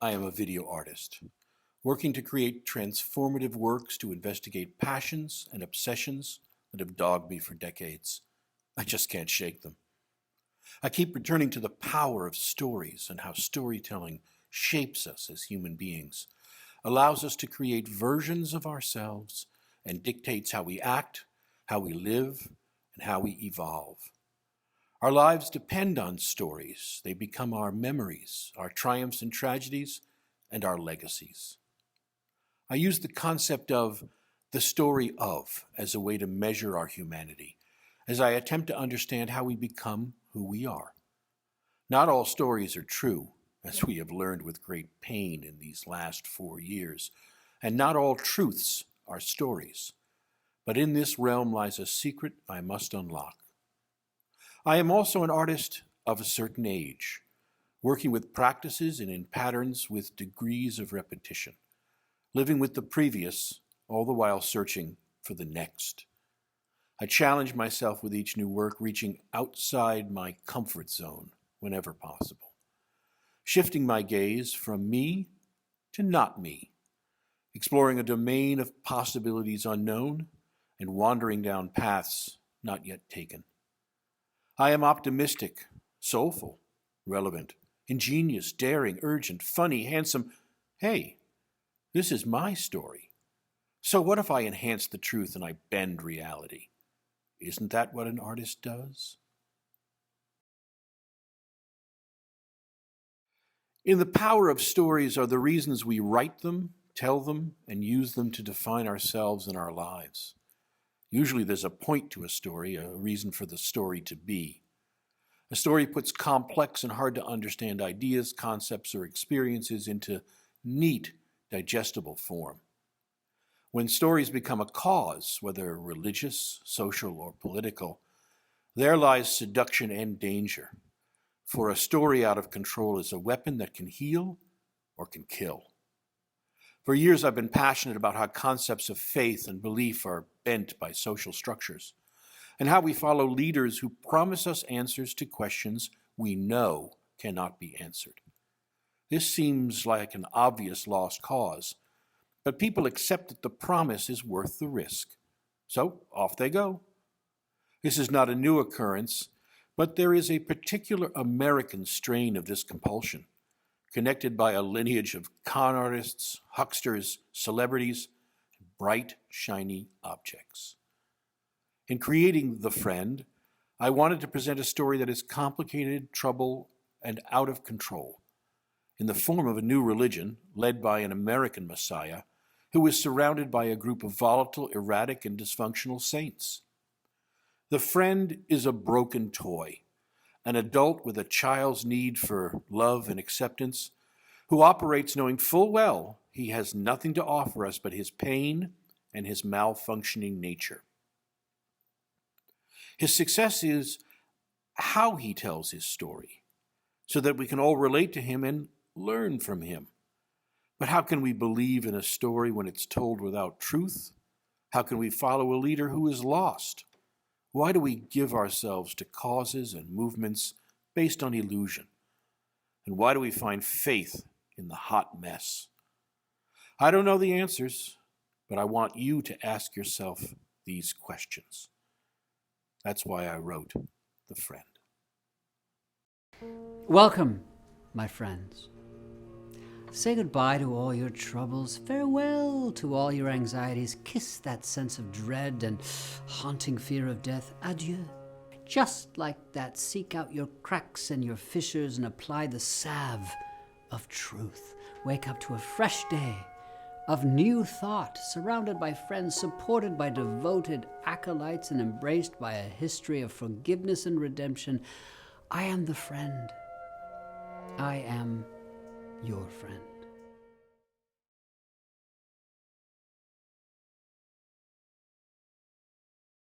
I am a video artist, working to create transformative works to investigate passions and obsessions that have dogged me for decades. I just can't shake them. I keep returning to the power of stories and how storytelling shapes us as human beings, allows us to create versions of ourselves, and dictates how we act, how we live, and how we evolve. Our lives depend on stories. They become our memories, our triumphs and tragedies, and our legacies. I use the concept of the story of as a way to measure our humanity, as I attempt to understand how we become who we are. Not all stories are true, as we have learned with great pain in these last 4 years, and not all truths are stories. But in this realm lies a secret I must unlock. I am also an artist of a certain age, working with practices and in patterns with degrees of repetition, living with the previous, all the while searching for the next. I challenge myself with each new work, reaching outside my comfort zone whenever possible, shifting my gaze from me to not me, exploring a domain of possibilities unknown and wandering down paths not yet taken. I am optimistic, soulful, relevant, ingenious, daring, urgent, funny, handsome. Hey, this is my story. So what if I enhance the truth and I bend reality? Isn't that what an artist does? In the power of stories are the reasons we write them, tell them, and use them to define ourselves and our lives. Usually there's a point to a story, a reason for the story to be. A story puts complex and hard to understand ideas, concepts, or experiences into neat, digestible form. When stories become a cause, whether religious, social, or political, there lies seduction and danger. For a story out of control is a weapon that can heal or can kill. For years I've been passionate about how concepts of faith and belief are bent by social structures, and how we follow leaders who promise us answers to questions we know cannot be answered. This seems like an obvious lost cause, but people accept that the promise is worth the risk. So off they go. This is not a new occurrence, but there is a particular American strain of this compulsion, connected by a lineage of con artists, hucksters, celebrities, and bright, shiny objects. In creating The Friend, I wanted to present a story that is complicated, troubled, and out of control, in the form of a new religion led by an American Messiah who is surrounded by a group of volatile, erratic, and dysfunctional saints. The Friend is a broken toy, an adult with a child's need for love and acceptance, who operates knowing full well he has nothing to offer us but his pain and his malfunctioning nature. His success is how he tells his story, so that we can all relate to him and learn from him. But how can we believe in a story when it's told without truth? How can we follow a leader who is lost? Why do we give ourselves to causes and movements based on illusion? And why do we find faith in the hot mess? I don't know the answers, but I want you to ask yourself these questions. That's why I wrote The Friend. Welcome, my friends. Say goodbye to all your troubles, farewell to all your anxieties, kiss that sense of dread and haunting fear of death, adieu. Just like that, seek out your cracks and your fissures and apply the salve of truth. Wake up to a fresh day of new thought, surrounded by friends, supported by devoted acolytes, and embraced by a history of forgiveness and redemption. I am the friend. I am your friend.